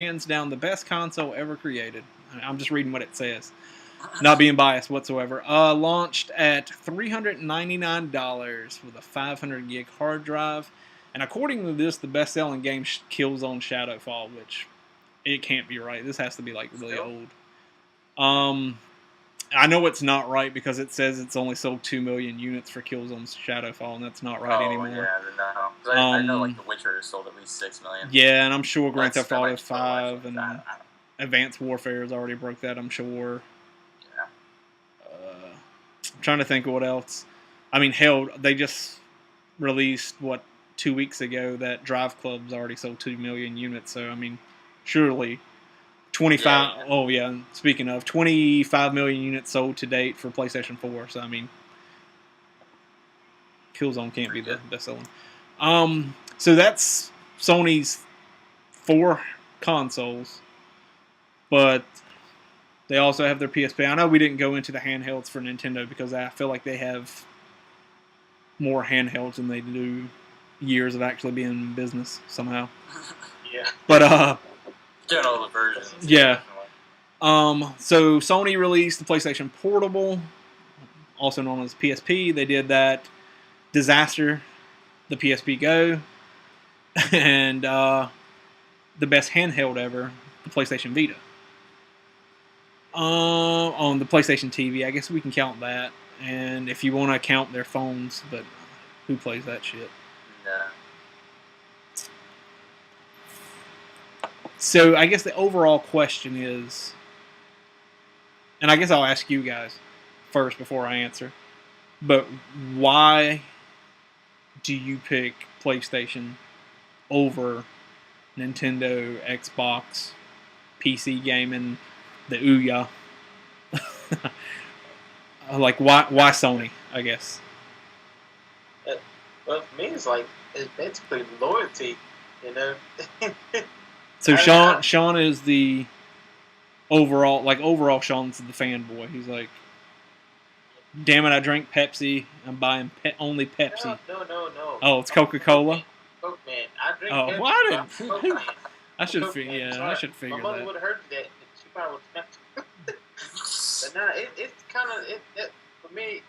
hands down the best console ever created. I'm just reading what it says, not being biased whatsoever. Launched at $399 with a 500 gig hard drive, and according to this, the best-selling game Killzone Shadowfall, which it can't be right. This has to be like really old. I know it's not right because it says it's only sold 2 million units for Killzone's Shadowfall, and that's not right anymore. Yeah, no. I know like The Witcher sold at least 6 million. Yeah, and I'm sure Grand Theft Auto 5 and Advanced Warfare has already broke that, I'm sure. Yeah. I'm trying to think of what else. I mean, hell, they just released, 2 weeks ago that Drive Club's already sold 2 million units, so, I mean, surely 25. Yeah. Oh, yeah, speaking of, 25 million units sold to date for PlayStation 4, so, I mean, Killzone can't be the best selling. So that's Sony's 4 consoles, but they also have their PSP. I know we didn't go into the handhelds for Nintendo because I feel like they have more handhelds than they do years of actually being in business somehow. Yeah. But doing all the versions. Yeah. So Sony released the PlayStation Portable, also known as PSP. They did that. Disaster, the PSP Go, and the best handheld ever, the PlayStation Vita. On the PlayStation TV, I guess we can count that. And if you want to count their phones, but who plays that shit? Yeah. So I guess the overall question is, and I guess I'll ask you guys first before I answer, but why do you pick PlayStation over Nintendo, Xbox, PC gaming, the Ouya? Like, why Sony, I guess? Well, for me, it's like, it's basically loyalty, you know? So Sean is the overall Sean's the fanboy. He's like, damn it, I drink Pepsi. I'm buying only Pepsi. No. Oh, it's Coca-Cola? Coke man. I drink Pepsi. Oh, why didn't? I should figure that. My mother would have heard that. She probably would have. But nah, it's kind of for me.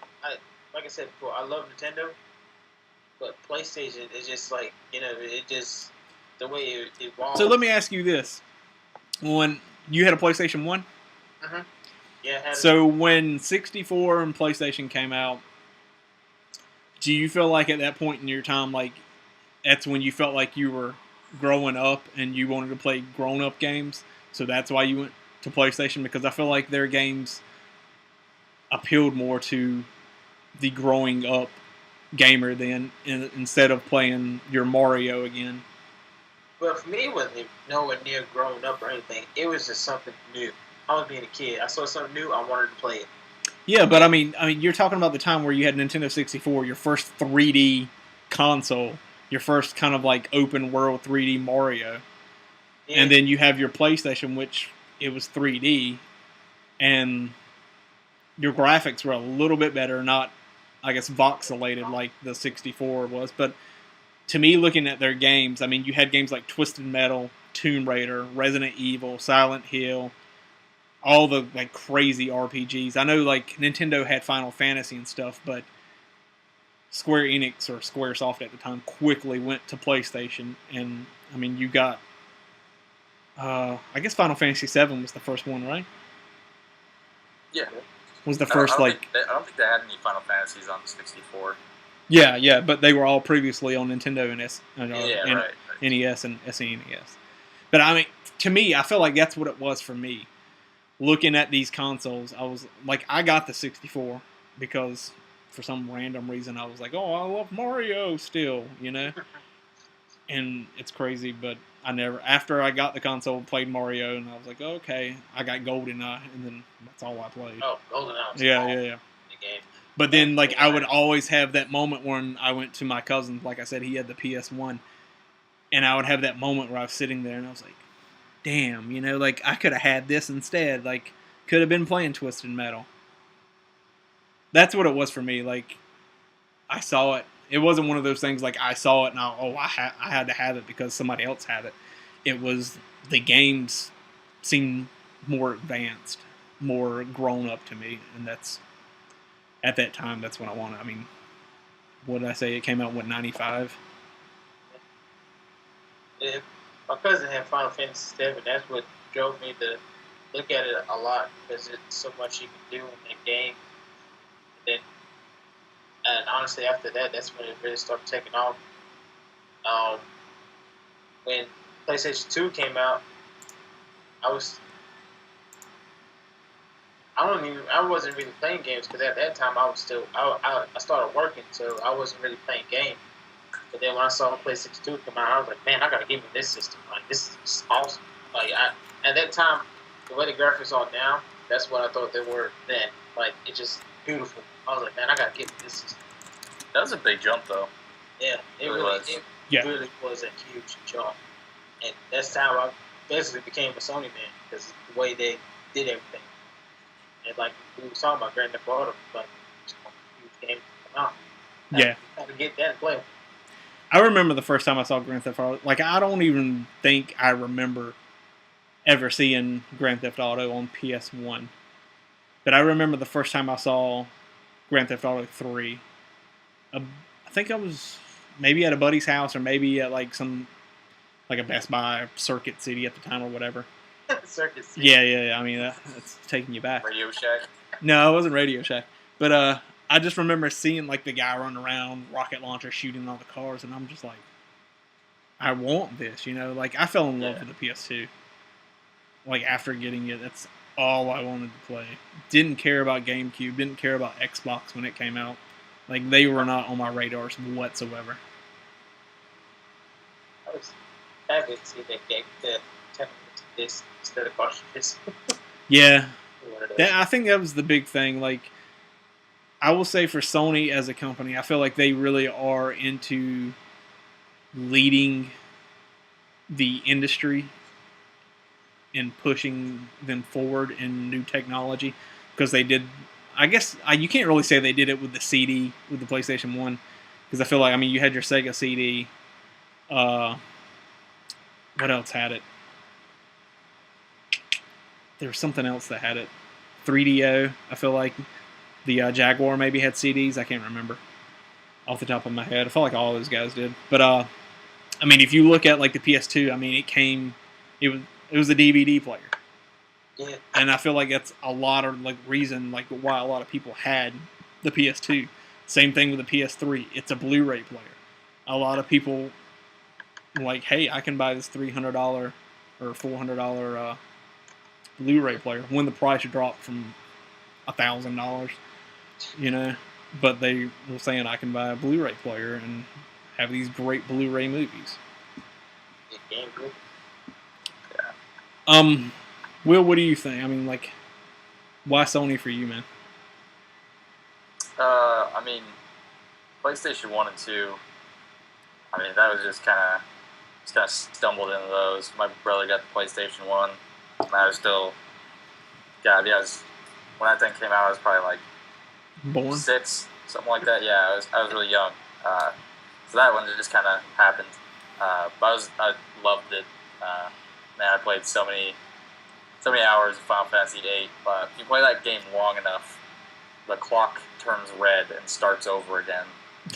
Like I said before, I love Nintendo, but PlayStation is just like, it just the way it evolves. So let me ask you this: when you had a PlayStation 1? Mm-hmm. Yeah. So when 64 and PlayStation came out, do you feel like at that point in your time, like that's when you felt like you were growing up and you wanted to play grown-up games? So that's why you went to PlayStation? Because I feel like their games appealed more to the growing up gamer than instead of playing your Mario again. Well, for me, it wasn't nowhere near growing up or anything. It was just something new. I was being a kid. I saw something new. I wanted to play it. Yeah, but I mean, you're talking about the time where you had Nintendo 64, your first 3D console, your first kind of like open world 3D Mario, and then you have your PlayStation, which it was 3D, and your graphics were a little bit better, not, I guess, voxelated like the 64 was. But to me, looking at their games, I mean, you had games like Twisted Metal, Tomb Raider, Resident Evil, Silent Hill, all the like crazy RPGs. I know like Nintendo had Final Fantasy and stuff, but Square Enix or Squaresoft at the time quickly went to PlayStation, and I mean, you got I guess Final Fantasy VII was the first one, right? Yeah. Was the first I don't think they had any Final Fantasies on 64. Yeah, but they were all previously on Nintendo and right. NES and SNES. But I mean, to me, I feel like that's what it was for me. Looking at these consoles, I was like, I got the 64 because for some random reason I was like, oh, I love Mario still, And it's crazy, but I never, after I got the console, played Mario, and I was like, oh, okay, I got GoldenEye, and then that's all I played. Oh, GoldenEye was yeah. The game. But then, like, I would always have that moment when I went to my cousin. Like I said, he had the PS1. And I would have that moment where I was sitting there and I was like, damn, like, I could have had this instead. Like, could have been playing Twisted Metal. That's what it was for me. Like, I saw it. It wasn't one of those things like I saw it and I had to have it because somebody else had it. it was the games seemed more advanced, more grown up to me, and that's at that time that's what I wanted. I mean, what did I say? It came out what 95. Yeah, my cousin had Final Fantasy VII. That's what drove me to look at it a lot because there's so much you can do in that game. And honestly, after that, that's when it really started taking off. When PlayStation 2 came out, I wasn't really playing games because at that time I started working, so I wasn't really playing games. But then when I saw PlayStation 2 come out, I was like, man, I gotta give me this system. Like, this is awesome. Like, at that time, the way the graphics are now, that's what I thought they were then. Like, it's just beautiful. I was like, man, I gotta give me this system. That was a big jump, though. Yeah, it really was a huge jump. And that's how I basically became a Sony man, because the way they did everything. And like we were talking about Grand Theft Auto, like it's a huge game to come out. Yeah. How to get that and play. I remember the first time I saw Grand Theft Auto. Like, I don't even think I remember ever seeing Grand Theft Auto on PS1. But I remember the first time I saw Grand Theft Auto 3. I think I was maybe at a buddy's house or maybe at like a Best Buy Circuit City at the time or whatever. Circuit City. Yeah. I mean, that's taking you back. Radio Shack? No, it wasn't Radio Shack. But I just remember seeing like the guy running around, rocket launcher shooting all the cars, and I'm just like, I want this, you know? Like, I fell in love with the PS2. Like, after getting it, that's all I wanted to play. Didn't care about GameCube, didn't care about Xbox when it came out. Like, they were not on my radars whatsoever. I was happy to see that game to this instead of cartridges. Yeah. I think that was the big thing. Like, I will say for Sony as a company, I feel like they really are into leading the industry and pushing them forward in new technology, because they did. I guess you can't really say they did it with the CD, with the PlayStation 1, because I feel like, I mean, you had your Sega CD. What else had it? There was something else that had it. 3DO, I feel like. The Jaguar maybe had CDs. I can't remember off the top of my head. I felt like all those guys did. But, I mean, if you look at, like, the PS2, I mean, it was a DVD player. Yeah. And I feel like that's a lot of, like, reason, like, why a lot of people had the PS2. Same thing with the PS3. It's a Blu-ray player. A lot of people, like, hey, I can buy this $300 or $400 Blu-ray player when the price dropped from $1,000, you know. But they were saying I can buy a Blu-ray player and have these great Blu-ray movies. Yeah. Will, what do you think? I mean, like, why Sony for you, man? I mean, PlayStation 1 and 2, I mean, that was just kind of stumbled into those. My brother got the PlayStation 1, and I was still, when that thing came out, I was probably like Born? 6, something like that. Yeah, I was really young. So that one just kind of happened. But I loved it. Man, I played so many hours of Final Fantasy VIII. But if you play that game long enough, the clock turns red and starts over again.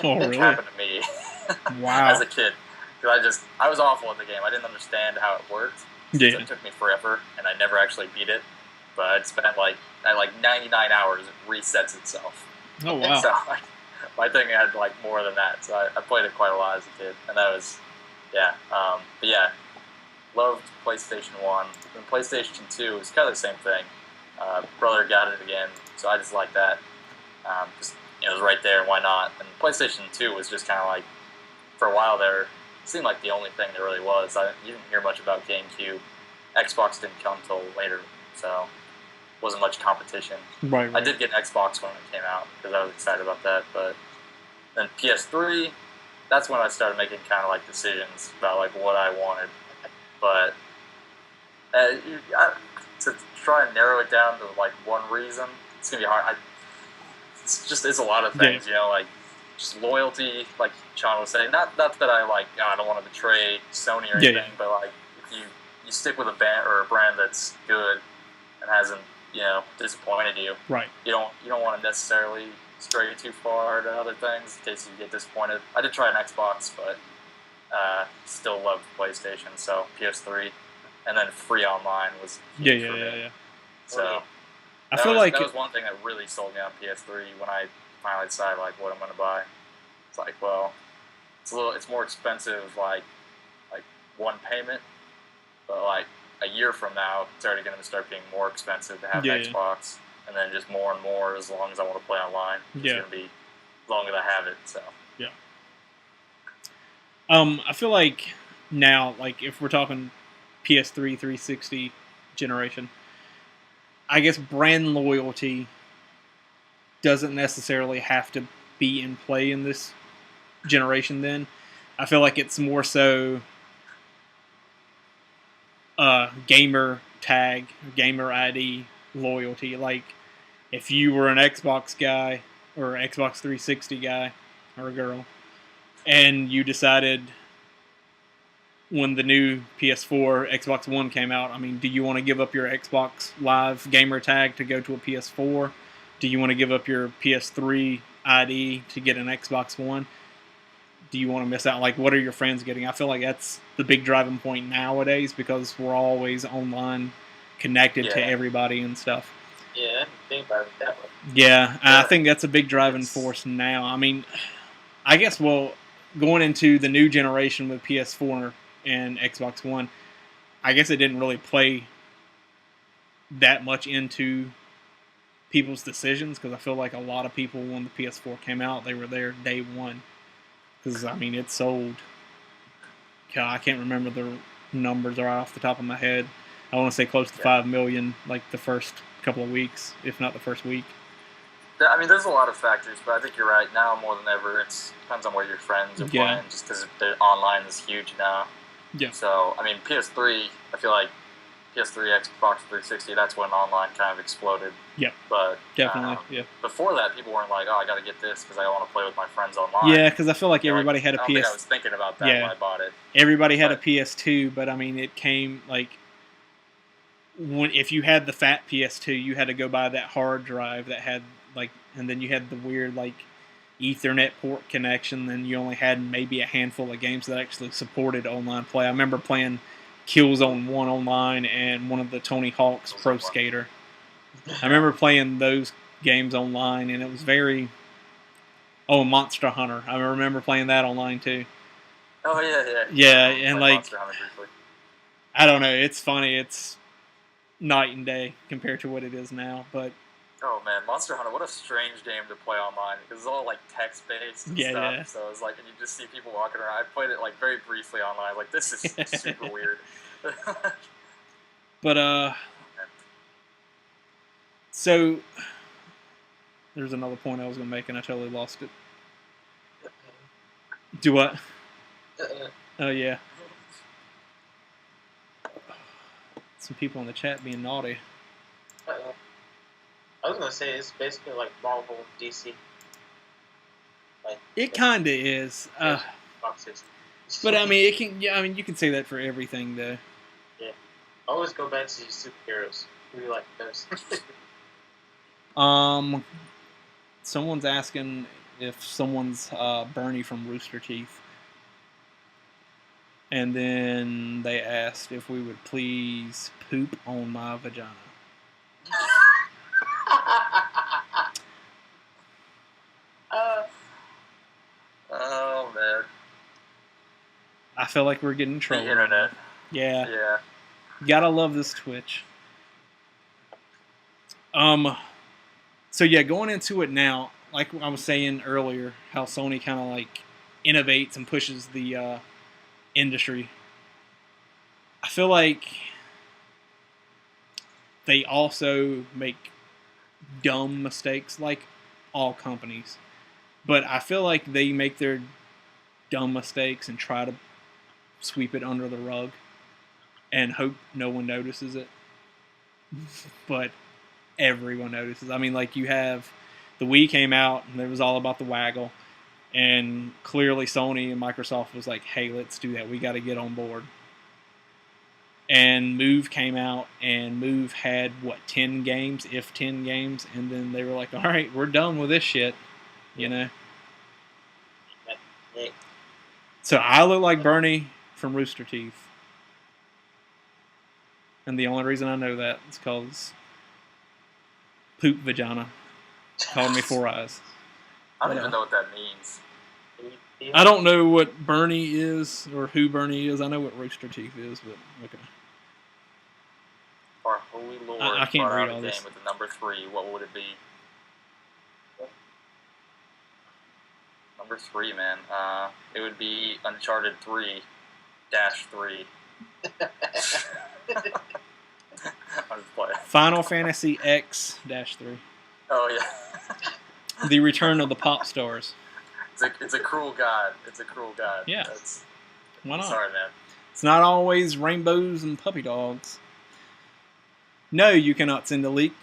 Oh, really? Which happened to me Wow. as a kid. Because I was awful at the game. I didn't understand how it worked. Yeah. So it took me forever, and I never actually beat it. But I'd spent at 99 hours, it resets itself. Oh, wow. So my thing had like more than that. So I played it quite a lot as a kid, and that was, yeah. But yeah, loved PlayStation 1. And PlayStation 2 was kind of the same thing. Brother got it again, so I just liked that. Just, it was right there, why not? And PlayStation 2 was just kind of like, for a while there, it seemed like the only thing there really was. You didn't hear much about GameCube. Xbox didn't come until later, so wasn't much competition. Right. I did get an Xbox when it came out because I was excited about that. But then PS3, that's when I started making kind of like decisions about like what I wanted. But to try and narrow it down to like one reason, it's gonna be hard. It's a lot of things, you know, like just loyalty, like Sean was saying. Not that I like, I don't want to betray Sony or anything, but like you stick with a band or a brand that's good and hasn't disappointed you. Right. You don't want to necessarily stray too far to other things in case you get disappointed. I did try an Xbox, but still loved PlayStation, so PS3, and then free online was huge for me. So I feel like that was one thing that really sold me on PS3 when I finally decided like what I'm going to buy. It's like, well, it's more expensive like one payment, but like a year from now it's already going to start being more expensive to have an Xbox, and then just more and more as long as I want to play online. It's going to be as long as I have it. So yeah. I feel like now, like if we're talking PS3 360 generation, I guess brand loyalty doesn't necessarily have to be in play in this generation then. I feel like it's more so gamer tag, gamer ID loyalty. Like if you were an Xbox guy or Xbox 360 guy or a girl, and you decided when the new PS4, Xbox One came out, I mean, do you want to give up your Xbox Live gamer tag to go to a PS4? Do you want to give up your PS3 ID to get an Xbox One? Do you want to miss out? Like, what are your friends getting? I feel like that's the big driving point nowadays because we're always online connected to everybody and stuff. Yeah, I didn't think about it that way. Yeah, I think that's a big driving force now. I mean, I guess, going into the new generation with PS4 and Xbox One, I guess it didn't really play that much into people's decisions because I feel like a lot of people, when the PS4 came out, they were there day one. Because, I mean, it sold. I can't remember the numbers right off the top of my head. I want to say close to 5 million, like the first couple of weeks, if not the first week. I mean, there's a lot of factors, but I think you're right. Now more than ever, it depends on where your friends are playing, just because the online is huge now. Yeah. So, I mean, PS3, I feel like PS3, Xbox 360, that's when online kind of exploded. Yeah. But definitely, before that, people weren't like, oh, I got to get this because I want to play with my friends online. Yeah, because I feel like everybody had a PS. I don't think I was thinking about that when I bought it. Everybody had a PS2, but I mean, it came like if you had the fat PS2, you had to go buy that hard drive that had like, and then you had the weird like Ethernet port connection. Then you only had maybe a handful of games that actually supported online play. I remember playing Killzone 1 online and one of the Tony Hawk's Pro Skater. I remember playing those games online, and it was very... Oh, Monster Hunter. I remember playing that online, too. Oh, yeah. Yeah, and like... Monster Hunter briefly. I don't know. It's funny. It's night and day compared to what it is now, but... Oh, man. Monster Hunter, what a strange game to play online, because it's all, like, text-based and stuff. Yeah. So it's like, and you just see people walking around. I played it, like, very briefly online. Like, this is super weird. But, so, there's another point I was going to make, and I totally lost it. Do what? Oh, yeah. Some people in the chat being naughty. I was going to say, it's basically like Marvel and DC. Like, it kind of is. But, I mean, it can. Yeah, I mean, you can say that for everything, though. Yeah. I always go back to these superheroes. Who do you like best? Someone's asking if someone's Bernie from Rooster Teeth. And then they asked if we would please poop on my vagina. Oh, man. I feel like we're getting trolled. The internet. Yeah. Yeah. Gotta love this Twitch. So yeah, going into it now, like I was saying earlier, how Sony kind of like innovates and pushes the industry. I feel like they also make dumb mistakes, like all companies. But I feel like they make their dumb mistakes and try to sweep it under the rug and hope no one notices it. But everyone notices. I mean, like, you have the Wii came out and it was all about the waggle, and clearly Sony and Microsoft was like, hey, let's do that, we got to get on board. And Move came out, and Move had, 10 games, if 10 games, and then they were like, all right, we're done with this shit, you know? So I look like Bernie from Rooster Teeth. And the only reason I know that is because Poop Vagina called me Four Eyes. I don't even know what that means. I don't know what Bernie is or who Bernie is. I know what Rooster Teeth is, but okay. Our holy Lord I can't brought read out all a this. game with the number 3. What would it be? Number 3, man. It would be Uncharted 3-3. I'm just playing. Final Fantasy X-3. Oh yeah. The Return of the Pop Stars. It's a cruel god. It's a cruel god. Yeah. Why not? Sorry, man. It's not always rainbows and puppy dogs. No, you cannot send a link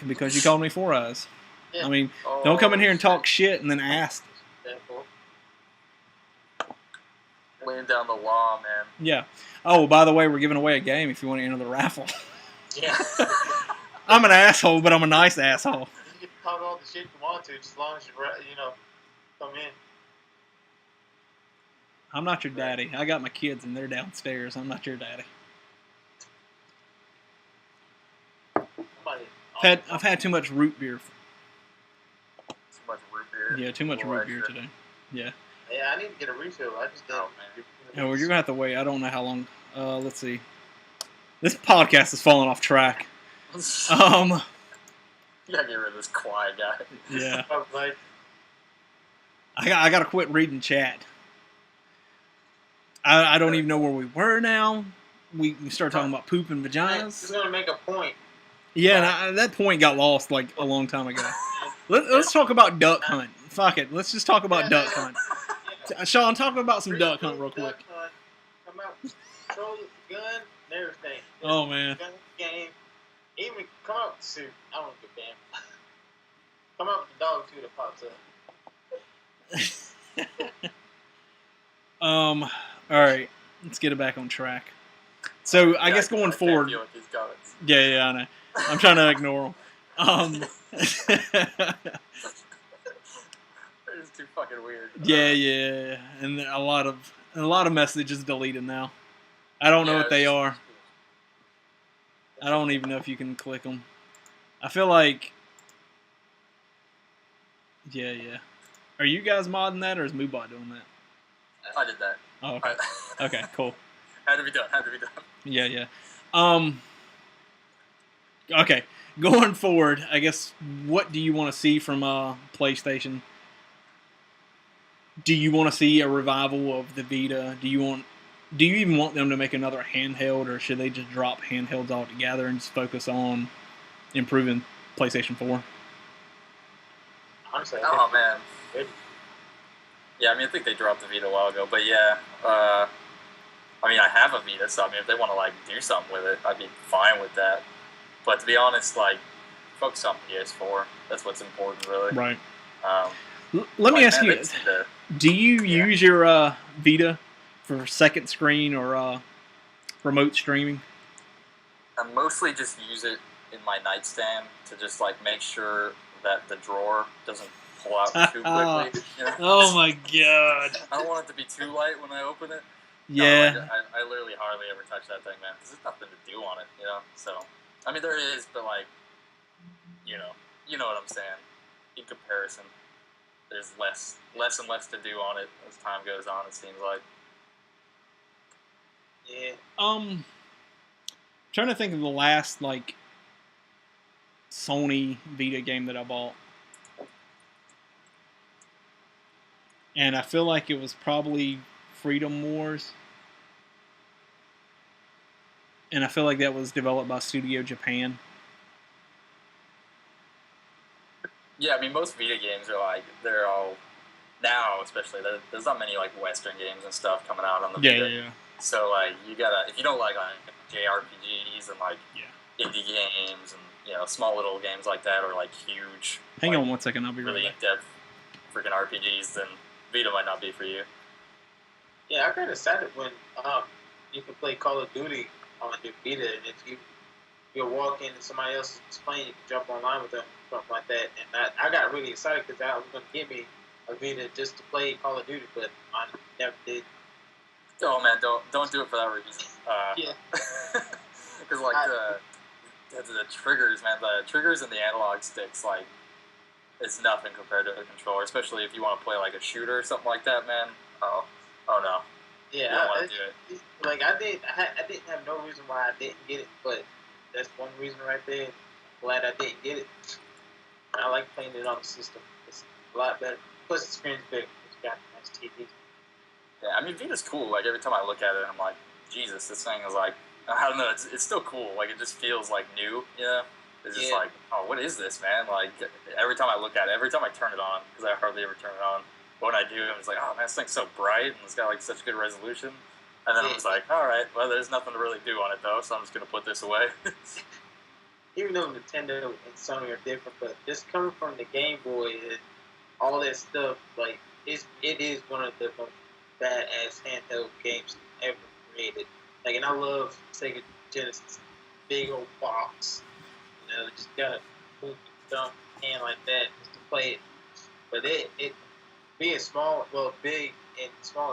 because you called me Four Eyes. Yeah. I mean, don't come in here and talk shit and then ask. Laying down the law, man. Yeah. Oh, by the way, we're giving away a game if you want to enter the raffle. Yeah. I'm an asshole, but I'm a nice asshole. You can talk all the shit you want to, just as long as you come in. I'm not your daddy. I got my kids and they're downstairs. I'm not your daddy. I've had too much root beer. Too much root beer. Yeah, too much root beer today. Yeah. Yeah, I need to get a refill. I just don't. Oh, well, you're gonna have to wait. I don't know how long. Let's see. This podcast is falling off track. You gotta get rid of this quiet guy. Yeah. Like, I gotta quit reading chat. I don't even know where we were now. We started talking about poop and vaginas. Just gonna make a point. Yeah, and that point got lost like a long time ago. Let's talk about duck hunt. Fuck it. Let's just talk about duck hunt. Sean, talk about some duck hunt real quick. Come out, control the gun and everything. Oh man. Gun game. Even come out with the suit. I don't give a damn. Come out with the dog too that pops up. All right. Let's get it back on track. So I guess going forward. Yeah, I know. I'm trying to ignore them. It's too fucking weird. Yeah, and a lot of messages deleted now. I don't know what they are. I don't even know if you can click them. I feel like, yeah. Are you guys modding that, or is Moobot doing that? I did that. Oh, okay. Okay, cool. Had to be done. Yeah. Okay, going forward, I guess, what do you want to see from PlayStation? Do you want to see a revival of the Vita? Do you even want them to make another handheld, or should they just drop handhelds altogether and just focus on improving PlayStation 4? Honestly, man. Yeah, I mean, I think they dropped the Vita a while ago, but yeah, I mean, I have a Vita, so I mean, if they want to do something with it, I'd be fine with that. But to be honest, focus on PS4. That's what's important, really. Right. Let me ask you: do you use your Vita for second screen or remote streaming? I mostly just use it in my nightstand to just make sure that the drawer doesn't pull out too quickly. You know? Oh my god! I don't want it to be too light when I open it. Yeah. No, I literally hardly ever touch that thing, man, because there's nothing to do on it, you know. So, I mean, there is, but you know what I'm saying. In comparison, there's less and less to do on it as time goes on. It seems like. Yeah. Trying to think of the last Sony Vita game that I bought, and I feel like it was probably Freedom Wars, and I feel like that was developed by Studio Japan. Yeah, I mean, most Vita games are they're all now, especially there's not many Western games and stuff coming out on the Vita. Yeah. So you gotta, if you don't like JRPGs and indie games and small little games like that, or huge. Hang on one second, I'll be really right back. in-depth freaking RPGs, then Vita might not be for you. Yeah, I kind of sad it when you can play Call of Duty on the Vita, and if you're walking and somebody else is playing, you can jump online with them, something like that. And I got really excited because I was going to get me a Vita just to play Call of Duty, but I never did. Oh man, don't do it for that reason. Yeah. Because like the triggers, man, the triggers and the analog sticks, like it's nothing compared to a controller. Especially if you want to play like a shooter or something like that, man. Oh no. Yeah, you don't want to do it. Like I didn't have no reason why I didn't get it, but that's one reason right there. I'm glad I didn't get it. I like playing it on the system. It's a lot better. Plus the screen's big. It's got a nice TV. Yeah, I mean Vita's cool. Like every time I look at it, I'm like, Jesus, this thing is like, I don't know, it's still cool. Like it just feels like new, you know? It's just like, oh, what is this, man? Like every time I look at it, every time I turn it on, because I hardly ever turn it on. But when I do, I'm just like, oh man, this thing's so bright and it's got like such good resolution. And then I was like, all right, well, there's nothing to really do on it though, so I'm just gonna put this away. Even though Nintendo and Sony are different, but just coming from the Game Boy and all that stuff, like it is one of the most badass handheld games ever created. Like, and I love Sega Genesis, big old box. You know, just gotta move your thumb hand like that just to play it. But it being small, well, big and small